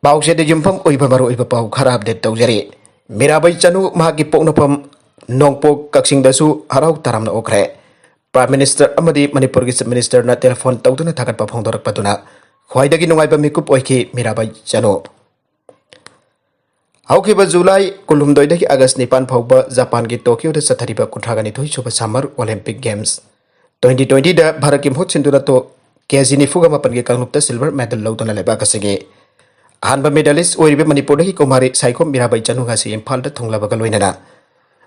पाउसे युमफम मरुब पाउ खरा अपडेट तौजरी मीराबाई चनु मागी पोकनफम नोंगपोक कक्सिंगदसु हराउ तरामना ओखरे प्राइम मिनिस्टर अमदी मणिपुर की चीफ मिनिस्टर ना टेलीफोन तौदुना थागतपा फोंदोरकपदुना ख्वाइदगी नुंगाइबा मिकुप ओइखि मीराबाई चनु हौखिबा जुलाई कुलुमदोइदगी अगस्त 9 फाउबा जापान की टोक्यो दा चथरिबा कुंथ्रागानिथोइ सुबा समर ओलंपिक गेम्स 2020 दा भारत की महुत सिंदुना तो केजी 95 की कांगलुपता सिल्वर मेडल लौदुना लेबाक असगे अहम मेडलिस्ट मणिपुर की कुमारी साइखोम मीराबाई चनु इम्फाल थोंगलाबगा लोइनना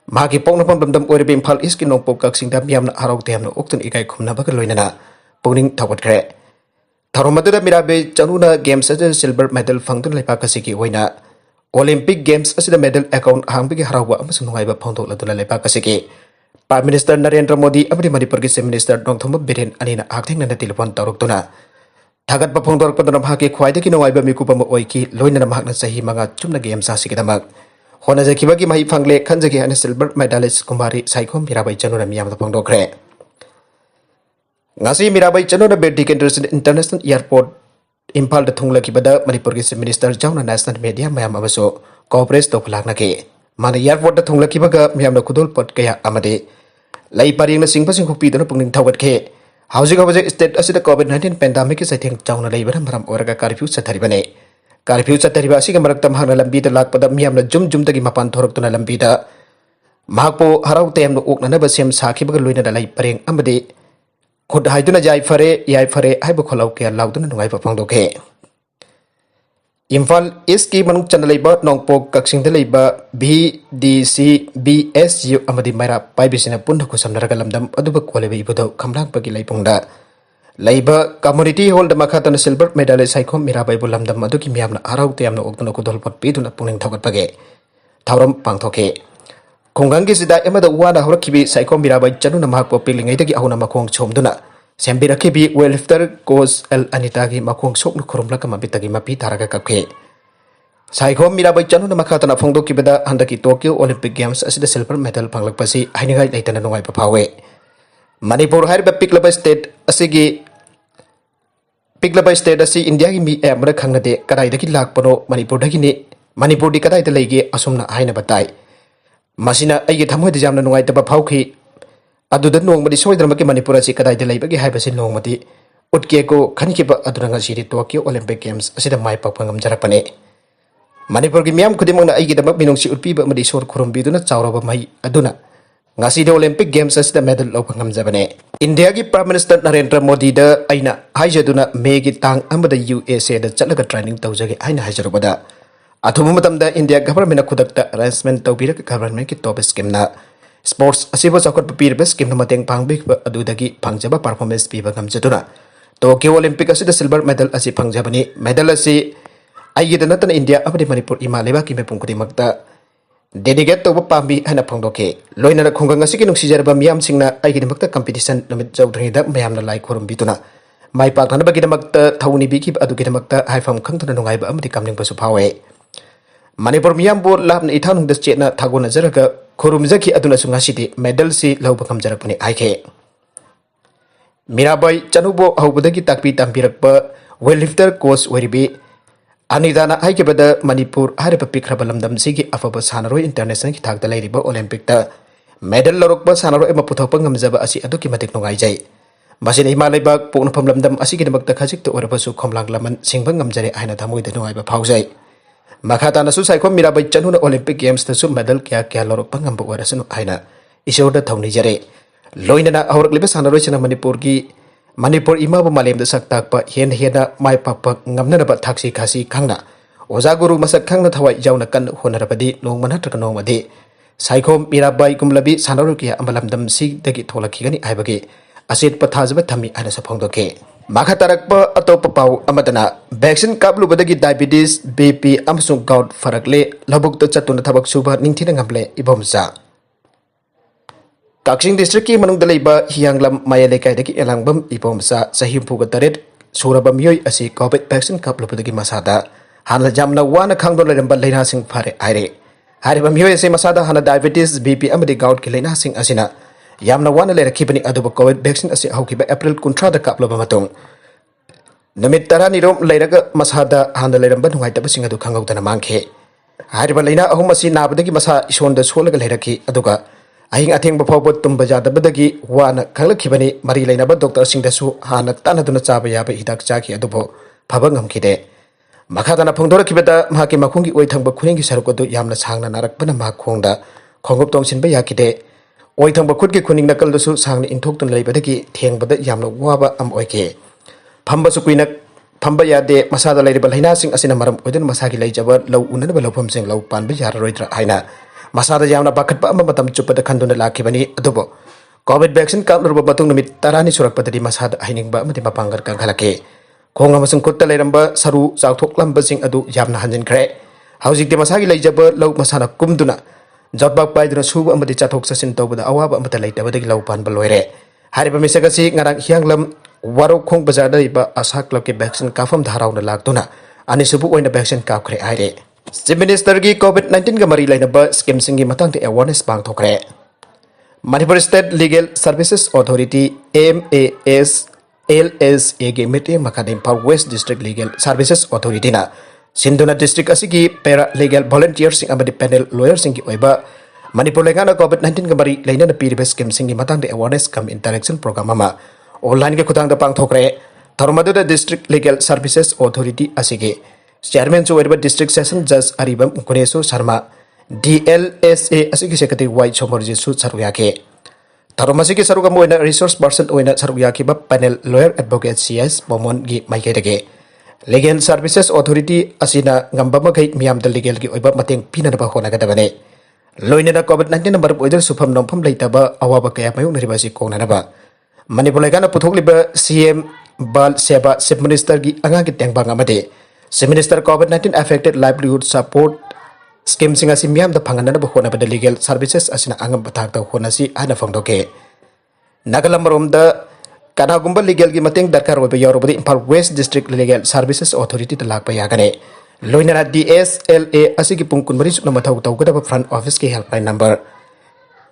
मागी पोकनफम लमदम इम्फाल ईस्ट की नोंगपोक कक्सिंगदा मियामना हराउ तेमना ओक्तुन इकाई खुमनाबगा लोइनना पुनिंग थौगतख्रे थौरम अदुदा मीराबाई चनुना गेम्स अदुदा सिल्वर मेडल फंगदुन लेबाक असगी ओइना ओलंपिक गेम्स असिदा मेडल अकाउंट हांगबगी हराउबा अमसुन नुंगाइबा फोंदोक्लदुना लेबाक असगी प्राइम मिनिस्टर नरेंद्र मोदी अमदी मणिपुर की चीफ मिनिस्टर नोंगथोंबा बिरेन अनिना आखथेंगना टेलीफोन तौरक्तुना थागत फोंदोरकपदुना भागे ख्वाइदगी नुंगाइबा मिकुप अमा ओइखि लोइनना महाकना चही मंगा चुमना गेम सासिगिदमक होनाजखिबगी महि फंगले खनजगे हना सिल्वर मेडलिस्ट कुमारी साइखोम मीराबाई चनुना मियामदा फोंदोखरे ngasi मीराबाई चनुना बेटी इंटरनेशनल एयरपोर्ट इम्फाल थोंगलखिबदा मणिपुर की चीफ मिनिस्टर जाउना नेशनल मीडिया मैम अमसो कोऑपरेट तौखलागनाके माना एयरपोर्ट थोंगलखिबगा मियामदा खुदोल पट कया अमदे लई परिंगना सिंगपसिंग हुपीदना पुंगनिंग थौगतखे हौजिक स्टेट असिदा कोविड-19 पेंडेमिक की सैथेंग चाउना लेबना मरम ओरगा कर्फ्यू चथरिबने कर्फ्यू चथरिबा असिगा मरक्ता महना लंबीदा लाकपदा मियामना जुम जुमदगी मपान थोरक्तुना लंबीदा महपो हराउ तेमना ओकननबा सेम साखिबगा लोइनदा लई परेंग अमदे खुद हाइदुना याई फरे हाइबा खोलाउ के लाउदुना नुंगाइबा फोंदोखे इम्फाल ईस्ट की मनुंग चंदा लेबा नोंगपोक कक्सिंगदा लेबा VDC BSU अमदी मैरा पाइबिसिना पुन्ना खुसमनरगा लमदम अदुबा कोलेबा इबुदौ खमलांगपगी लैपुंगदा लैबा कम्युनिटी हॉल दा मखातना सिल्वर मेडल साइखोम मीराबाई बु लमदम अदुकी मियामना हराउते यामना ओक्तुना कुदोलपट पीदुना पुनिंग थौगतपगे थौरम पांगथोके खुंगंगी सिदा एमदा वाना हरखिबी साइखोम मीराबाई चनुना महपो पिलिंगैदगी अहुना मखोंग छोमदुना सेंबिरखिबी वेललिफ्टर कोच एल अनिता की मखोंग सोकनु खुरुमलका मबितगी मपी तारगा कखे साइखोम मीराबाई चनुना मखातना फोंदोकिबदा हंदकी टोक्यो ओलंपिक गेम्स असिदा सिल्वर मेडल फंगलकपसी हाइनिगाई लैतना नुंगाइबा फावे मणिपुर हाइरबा पिकलबा स्टेट असी इंडिया की मी एमरा खंगदे कदाइदगी लाकपनो मणिपुरदगिने मणिपुरदी कदाइदा लैगे असुमना हाइना बताई मसिना अइगे थमोइदा जामना नुंगाइतबा फाउखि अदुदा नोंगमदी सोइद्रमके मणिपुर असी कदाइदा लैबगे हाइबसे नोंगमदी उटकेको खनिकिबा अदुना ngasi टोक्यो ओलंपिक गेम्स असिदा माइ पाकपा ngamjarapane मणिपुर की मियाम खुदिमंगना अइगेदमक मिनुंगसी उटपीबा अमदी सोर खुरुमबीदुना चावरबा महि अदुना ngasi द ओलंपिक गेम्स असिदा मेडल लौबा ngamjabane इंडिया की प्राइम मिनिस्टर नरेंद्र मोदी दा अइना हाइजदुना मे की तांग अमदा USA दा चलगा ट्रेनिंग तौजगे हाइना हाइजरबदा अथुबा मतमदा इंडिया गवर्नमेंट खुदकता अरेंजमेंट तौबीरक गवर्नमेंट की टॉप स्कीमना स्पोर्ट्स असिबो चौकट पीरबे स्कीम मतेंग पांगबिबा अदुदगी फंगजबा परफॉर्मेंस पीबा गमजदुना टोक्यो ओलंपिक असिदा सिल्वर मेडल असि फंगजबनी मेडल असि आइगेदा नतन इंडिया अमदि मणिपुर इमा लेबा की मेपुंग खुदिमक्ता डेडिकेट तौबा पांबी हना फंगदोके लोइना खुंगंग असि की नुंगसिजरबा मियाम सिंगना आइगेदमक्ता कंपटीशन नमित जौद्रहिदा मयामना लाइ खोरमबिदुना माइ पाकनबगिदमक्ता थौनिबिकी अदुगिदमक्ता हाइफम खंगतुना नुंगाइबा अमदि कामनिंगबसु फावे मणिपुर मियाम बोर लाभना इथानुंगदा चेतना थागोनजरगा खुरुमजखि अदुनसु ngasi मेडल से लौबा खमजरपने आइखे मीराबाई चनुबो हौबदगी ताकपी तांबिरकपा वेललिफ्टर कोच ओरिबी अनिदाना हाइकेबदा मणिपुर हारिबा पिखरबा लमदम सिगी अफबा सानरोय इंटरनेशनल की थाकदा लैरिबा ओलंपिक ता मेडल लौरकपा सानरोय एमा पुथोकपा ngamjaba asi aduki matik nungaijai masina himalaiba पोकनफम लमदम असिगिदमक्ता खजिकता ओरबसु खोमलांगलामन सिंगबा ngamjare आइना थामोइदा नुगाइबा फाउजai मखातानसु साइखोम मीराबाई चनुना ओलंपिक गेम्स तसु मेडल क्या लौरकपा ngamba ओरसनु आइना इसोरदा थौनिजरे लोइनना हौरकलिबा सानरोयसना मणिपुर इमाबु मालेमदा सक्ताकपा हेना माइ पाकपा ngamnanaba थाक्सी खासी खंगना ओजा गुरु मसक खंगना थवाई जाउना कन होनरबदी नोंगमा नत्रक नोंगमदी साइखोम मीराबाई गुमलबी सानरोकिया अमलमदम सिदगी थोलखिगनी आइबगे असेत पथाजबा थमी आइना सफंगदोके माखा तारकपा अतोप पाउ अमदना वैक्सीन कापलुबदगी डायबिटीज BP अमसुंग गाउट फरकले लबुकता चतुना थबक सुबा निंथिना ngamle इबोमसा काक्सिंग डिस्ट्रिक्ट की मनुंगदा लेबा हियांगलम मायलेकाइदगी एलांगबम इबोमसा सहिमपुगा तरेट सुरबा मियोय असि कोविड वैक्सीन कापलुबदगी मसादा हाना जामना वाना खांगदो लेरंबा लैनासिंग फारे आइरे हारिबा मियोय असे मसादा हाना डायबिटीज BP अमदि गाउट की लैनासिंग असिना यामना वाना लेरखिबनी अदुबा कोविड वैक्सीन असे हौखिबा अप्रैल 19 दा कापलबा मतुंग Numit taranirom leiraga masada handa leiramba nungaitaba adu khangawdana mangkhe hariba leina ahum asi nabadagi masa isonda solaga leiraki aduga ahing athengba fawba tumba jadabadagi wana khanglakhibani mari leinaba doctor singdasu hana tanaduna chaba yaba hidak chaki adubo phaba ngamkhide makadana phongdorakibada mahaki makhungi oithangba khunengi sarukodu yamna sangna narakbana makhongda khongop tongsinba yakide oithangba khutki khuning nakaldusu sangna inthokton leibadagi thengbada yamna waba am oike phamba su kuina phamba yade masada leiriba laina sing asina maram oidun masagi leijaba lau unanaba laupam sing lau panba yararoidra haina masada yamna bakhatpa amma matam chupada khanduna lakhibani adubo covid vaccine kapnurba batung numit tarani surakpadadi masada hainingba amati mapangar kanghalake khong amasung khutta leiramba saru chawthoklamba sing adu yamna hanjinkhre haujikte masagi leijaba lau masana kumduna jotbak paiduna subu amati chathok sasin tawbada awaba amata leitabadagi lau panba loire hariba misagasi ngarang hianglam waro khong bazar da iba asa club ke vaccine kafam dharau na lagtuna ani subu oina vaccine kap khre aire chief minister gi covid 19 ga mari laina ba scheme singi matang te awareness pang thokre Manipur State Legal Services Authority MAS LSA ge mete makadem par West District Legal Services Authority na Sinduna District asigi para legal volunteers sing amadi panel lawyers sing gi oiba Manipur legana covid 19 ga mari laina na piribe scheme singi matang te awareness kam interaction program ama online ke khutang da pang thokre tharmadu da District Legal Services Authority asigi chairman chu oiba district session judge aribam kunesu Sharma DLSA asigi secretary White Somorji su saruya ke tharmasi ke saruga moina resource person oina saruya ke ba panel lawyer advocate CS Bomon gi maike dege Legal Services Authority asina ngamba magai miam da legal gi oiba mateng pina ba hona ga dabane loina da covid 19 number oider sufam nompham leitaba awaba kaya mayung naribasi kongna na ba Manipur legana puthokliba CM Bal Seva Chief Minister gi anga gi tengbang amade Chief Minister COVID 19 affected livelihood support scheme singa simiam da phangana ba hona ba legal services asina angam bathak da hona si ana phangdoke Nagalamrom da kana gumba legal gi mateng darkar oba yorobadi Imphal West District Legal Services Authority da lakpa yagane loina DSLA asigi pungkun mari sukna mathau tawgada ba front office ki helpline number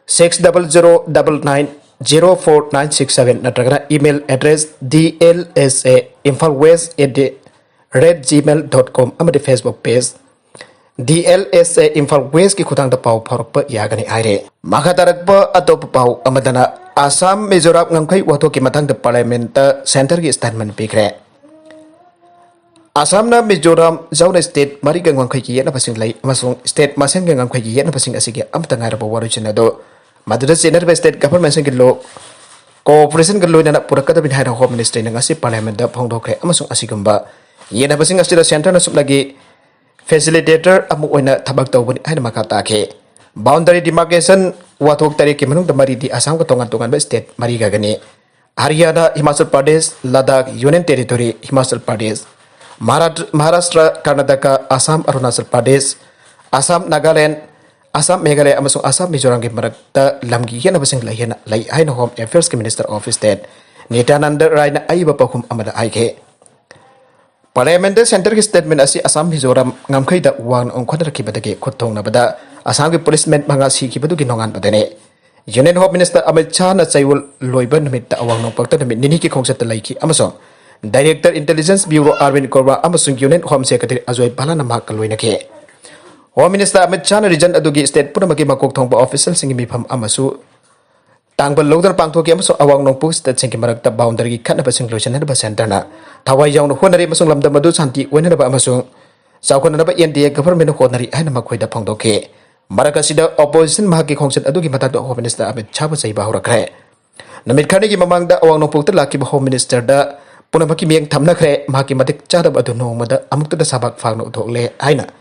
60090497 natragana email address dlsa@gmail.com amadi Facebook page DLSA Imphal West ki khutang da pau phorokpa yagani aire makatarakpa atop pau amadana Assam Mizoram ngamkai wato ki matang da parliament center ki statement pikre Assam na Mizoram Zauna state mari ga ngamkai ki yana pasing lai amasung state masen ga ngamkai ki yana pasing asigi amta ngaraba waruchina do Madura Senior State Government Singlo Cooperation Galo na Purakata bin Hada Home Ministry ng asi Parliament da Pongdokre amasung asigumba Yena basing asira center na sublagi facilitator amu oina tabag tawbun ay na makatake Boundary demarcation watok tari kimanung da mari di Assam ka tongan-tongan ba state mari gagani Haryana, Himachal Pradesh, Ladakh, Union Territory, Himachal Pradesh Maharashtra, Karnataka, Assam, Arunachal Pradesh Assam, Nagaland Assam Meghalaya amasung Assam Mizoram gi marakta lamgi yana basing lahina lai aina Home Affairs ki Minister of State Nityananda Rai na aiba pakhum amada aike Parliamentary Center ki statement asi Assam Mizoram ngamkhai da wan ong khadar ki badage khothong na bada Assam ki policemen manga si ki badu ki nongan badane Union Home Minister Amit Shah na chaiwal loiba namit da awang nong pakta namit nini ki khongsat lai ki amasung Director Intelligence Bureau Arvind Korba amasung Union Home Secretary Ajoy Bala na makaloina ke Home Minister Amit Shah na region adugi state punamagi makok thongba official singi mifam amasu tangbal logdar pangthoki amasu awang nongpu state singi marakta boundary gi khatna basing loisan na ba center na thawai yaung honari amasung lamdam madu santi oina ba amasung chawkhon na ba NDA government honari aina makhoida phongdoke marakasida opposition mahaki khongsat adugi mata Home Minister Amit Shah ba chaiba horakre namit khani gi mamang da awang nongpu ta laki ba Home Minister da punamaki mieng thamna khre mahaki madik chadab adu nongmada amukta da sabak phangno uthokle aina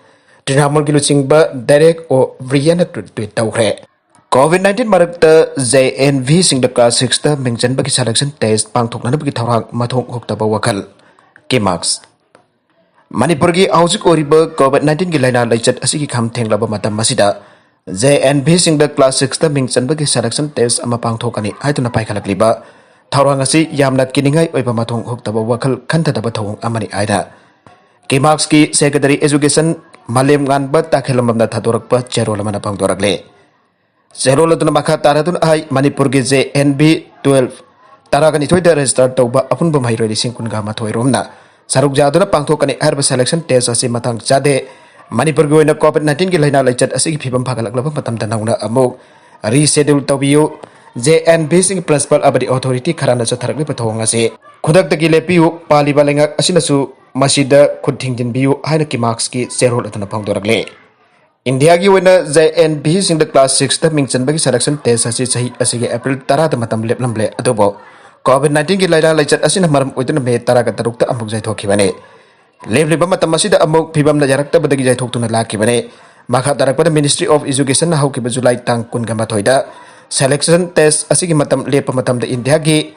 Trinamool ki luchingba direct o Vriana tweet tawkre COVID-19 marakta JNV sing da class 6 ta mingchan bagi selection test pangthokna bagi thawrang mathong hoktaba wakal Kimax Manipur gi aujik oriba COVID-19 gi laina laichat asigi kham thenglaba matam masida JNV sing da class 6 ta mingchan bagi selection test ama pangthokani aituna paikhalakliba thawrang asi yamna kiningai oiba mathong hoktaba wakal khantadaba thawung amani aida Kimax ki Secretary Education Malem nganba takhelamamna thatorakpa cherolamana pangdorakle cheroladuna makha taradun ai Manipur gi JNB 12 taragani thoida register tawba apunba mairoi singkun ga ma thoiromna saruk jaduna pangthokani harba selection test asi matang chade Manipur gi oina COVID-19 gi laina laichat asi gi phibam phagalaklaba matam tanawna amuk reschedule tabiyu JNB sing principal abadi authority kharana chatharakli pathong ase khudak tagi lepiu pali balenga asinasu masida khudthing biu haina ki marks ki zero latana phangdorakle India gi oina JNB sing the class 6 ta mingchan bagi selection test asi sahi asi gi April 10 ta matam leplamle adobo COVID-19 ki laina laichat asina maram oiduna me 10 ka taruk ta amuk jai thokhibane Lebliba matam asida amuk phibam na jarakta badagi jai thoktuna lakibane makha tarakpada Ministry of Education na haukiba July tang kun ga mathoida selection test asigi matam lepa matam da India gi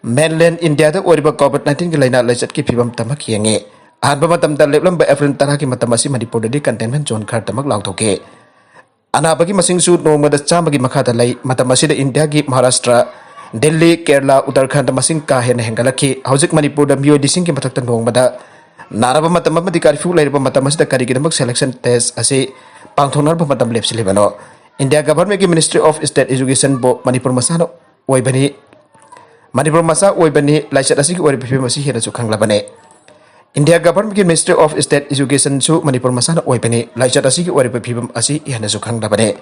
mainland India da oriba COVID-19 gi laina laichat ki phibam tamak yenge anba matam da leplam ba April 10 ki matam asi Manipur da containment zone khar tamak lauthoke anabagi masing su no da chamagi makha da lai matam asida India gi Maharashtra Delhi Kerala Uttarakhand masing ka hen hengalaki haujik Manipur da mio dising ki matak nong mada naraba matam amadi curfew lairiba matam asida karigidamak selection test asi pangthonar ba matam lepsilibano India government ki Ministry of State Education bo Manipur masana oibani Manipur masa oibani laichat asigi oriba phibam asi hera chu khanglabane India government ki Ministry of State Education su Manipur masana oibani laichat asigi oriba phibam asi hena chu khanglabane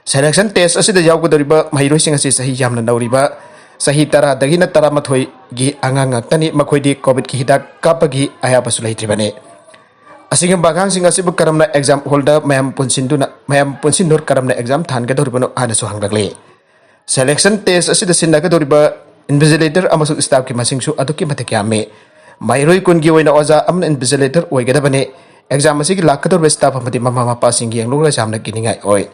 selection test asida yawgadoriba mahiroi sing asi sahi yamna nauriba sahi tara dagina tara mathoi gi angang tani makhoi covid ki hidak kapagi aya basu laitribane Asing bagang sing asibu karamna exam holder mayam punsindur karamna exam than ga doribano ana so hangrakle selection test asida sinna ga doriba invigilator amasuk staff ki masing su aduki mathaki ame mairoi kun gi oina oja amna invigilator oigada bane exam asigi lakador staff amati mama mapa sing gi anglora jamna kiningai oi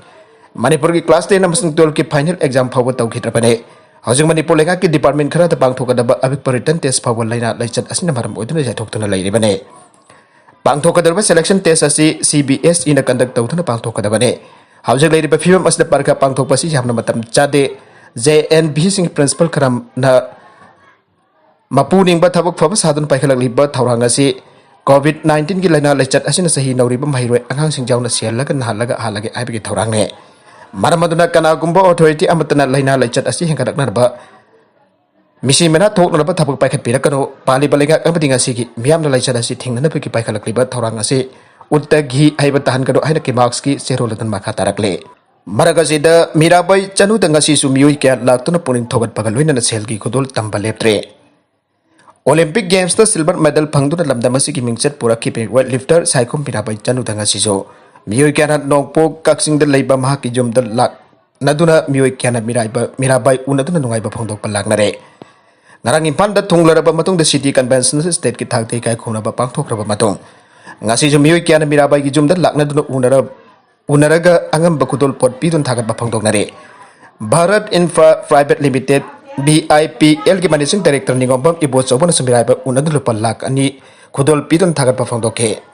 Manipur ki class 10 amasung 12 ki final exam phawa tawkhitra bane hojing Manipur lenga ki department khara ta pangthokadaba abik written test phawa laina laichat asina maram oiduna jaithoktuna lairibane Pangthokadaba selection test asi CBS ina conduct tawthana pangthokadabane haujak lairiba phibam asda parka pangthokpasi jamna matam chade JNB sing principal karam na mapuning ba thabak phaba sadun paikhalakliba thawrang asi COVID-19 ki laina laichat asina sahi nauriba mahiroi angang sing jauna sialaga nahalaga halage aibagi thawrang ne maramaduna kana gumba authority amatana laina laichat asi hengkadakna ba Misi mena thok na ba thabak paikhat pirakano pali balenga amati nga sigi miyamna laichat asi thingna peki paikhalakliba thawrang asi uttagi haiba tahan kado haina ki marks ki zero latan makha tarakle maragazida mirabai chanu tanga si su miyoi kya laktuna puning thogat pagaloina na selgi khudul tamba leptre Olympic Games ta silver medal phangduna lamdamasi ki mingchat pura ki weight lifter saikom mirabai chanu tanga si jo miyoi kya na nongpo kaksing da leiba maha ki jom da lak naduna miyoi kya na mirabai unaduna nungaiba phangdok palaknare Ngarang impan da thunglaraba matung da city convention state ki thakte kai khonaba pangthokraba matung ngasi ju miyoi kya na mirabai ki jum da lakna duna unaraga angam bakudol pot pidun thagat ba phangdoknare Bharat Infra Private Limited BIPL ki managing director ningombam ibo chobona sumirai ba unadul palak ani khudol pidun thagat ba phangdokhe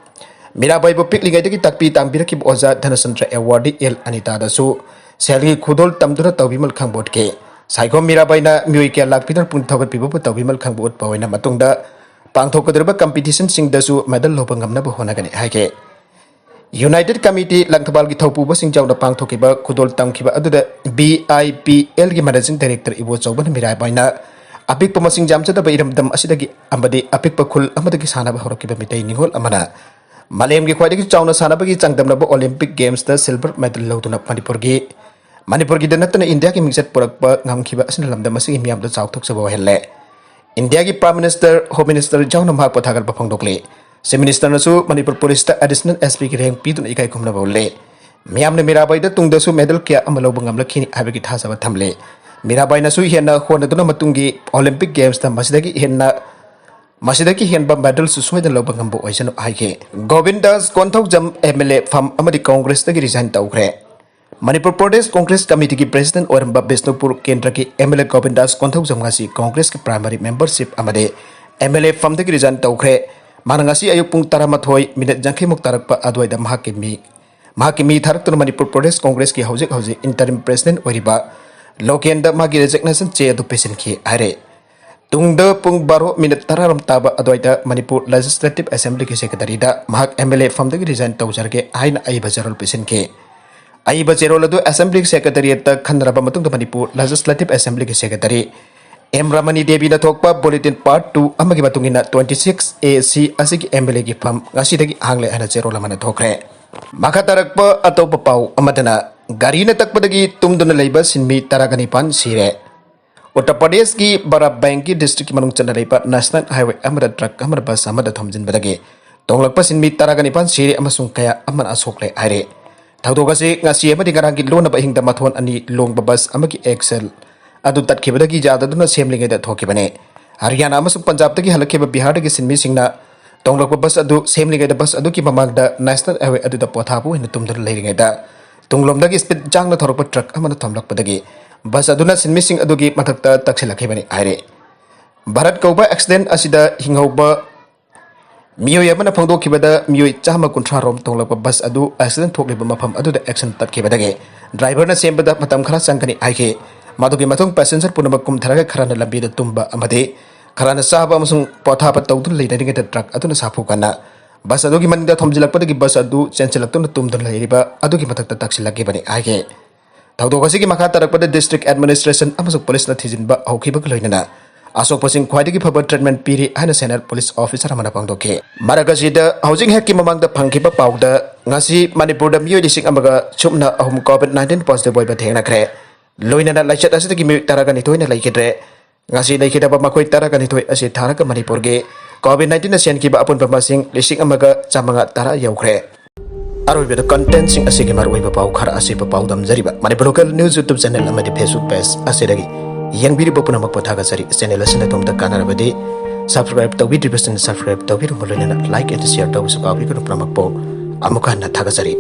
mirabai bo piklingai ki takpi tambira ki oza dhanasandra award el anita da su selgi khudol tamdura tawbimal khangbot ke Saikom mirabai na miyoi kya lak pitar pun thogat pibo tawbimal khangbot pawaina matungda pangthokadrba competition sing da su medal lobangam na bo honagani haike United Committee Langthabal ki thopu ba sing jawna pangthokiba khudol tamkiba aduda BIPL ki managing director ibo chawban mirabai na apik pamasing jamchada ba iramdam asidagi ambadi apik pa khul amadagi sana ba horokiba mitai ningol amana Malem ki khwaidagi chawna sana ba ki changdamna ba Olympic Games da silver medal lawtuna Manipur gi danatna India ki mingset purakpa ngamkhiba asina lamdam asigi miyamda chawthok sabo helle India ki Prime Minister Home Minister jawna ma pathagal ba phangdokle Se Minister nasu Manipur Police ta additional SP ki rank pidun ikai khumna bolle miyamna mirabai da tungda su medal kya amalo bangam lakhini habagi thasaba thamle mirabai nasu hena khona duna matungi Olympic Games ta masidaki henba medal su soida lobangam bo oisano haike Govindas Konthok Jam MLA fam amadi Congress ta gi resign tawkre Manipur Pradesh Congress Committee ki President Oramba Bisnupur Kendra ki MLA Govindas Konthok Jam ngasi Congress ki primary membership amade MLA fam ta gi resign tawkre Manangasi ayuk pung taramathoi minute jangkhi muk tarakpa adwaida mahakimi tharaktu Manipur Pradesh Congress ki hojik interim president oriba lokenda magi resignation che adu pesin ki are tungda pung baro minute tararam taba adwaida Manipur Legislative Assembly ki secretary da mahak MLA from the resign tawjarge aina aiba jarol pesin ki aiba jerol adu Assembly Secretary ta khanraba matung da Manipur Legislative Assembly ki secretary M Ramani Devi na thokpa bulletin part 2 amagi matungina 26 AC asigi MLA gi pham ngasidagi hangle hana zero lamana thokre maka tarakpa atopa pau amadana gari na takpadagi tumduna leiba sinmi taragani pan sire Uttar Pradesh ki Barabanki district ki manung chana leiba National Highway amada truck amada bus amada thomjin badagi tonglakpa sinmi taragani pan sire amasung kaya aman asokle aire thaudoga se ngasi amadi garangi lona ba hingda mathon ani long bus amagi excel adu tatkhibadagi jadaduna semlingeda thokibane Haryana amasung Punjab dagi halakhiba Bihar dagi sinmi singna tonglakpa bus adu semlingeda bus adu ki mamagda National Highway adu da pothabu hin tumdun leiringeda tunglomdagi speed jangna thorokpa truck amana thomlakpadagi bus aduna sinmi sing adugi mathakta taksilakibane aire Bharat kauba accident asida hingauba Miyoi amana phangdokhibada miyoi chama kunthra rom tonglakpa bus adu accident thokliba mafam adu da action tatkibadagi driver na sembada matam khara sangkani aike madugi matung passenger punama kumtharaga kharana lambida tumba amade kharana sahaba amasung pothapa tawdun leidinga truck aduna saphukana bus adugi manida thomjilakpadagi bus adu chenchilaktuna tumdun leiriba adugi mathakta taksilakibani aike thawdokasigi makha tarakpada district administration amasung police na thijinba haukhibak loinana Asok pasing khwaidagi phaba treatment piri hana senior police officer amana pangdoke Maragasida housing hekki mamangda phangkhiba pauda ngasi Manipur da miyoi dising amaga chumna ahum COVID-19 positive boy ba thengna khre loinana laichat asidagi mi taragani toina laikidre ngasi laikidaba makoi taragani toi ase tharaga Manipur ge COVID-19 na sian kiba apun pamasing lising amaga chamanga tara yaukre Aroi content sing asige maroi ba pau khara ase ba pau dam jariba Manipur local news YouTube channel amadi Facebook page asidagi yang biri bopuna makpothaga sari channel asina tomda kanarabadi subscribe tawbi division subscribe tawbi rumolena like and share tawbi sukawi kuno pramakpo amuka na thaga sari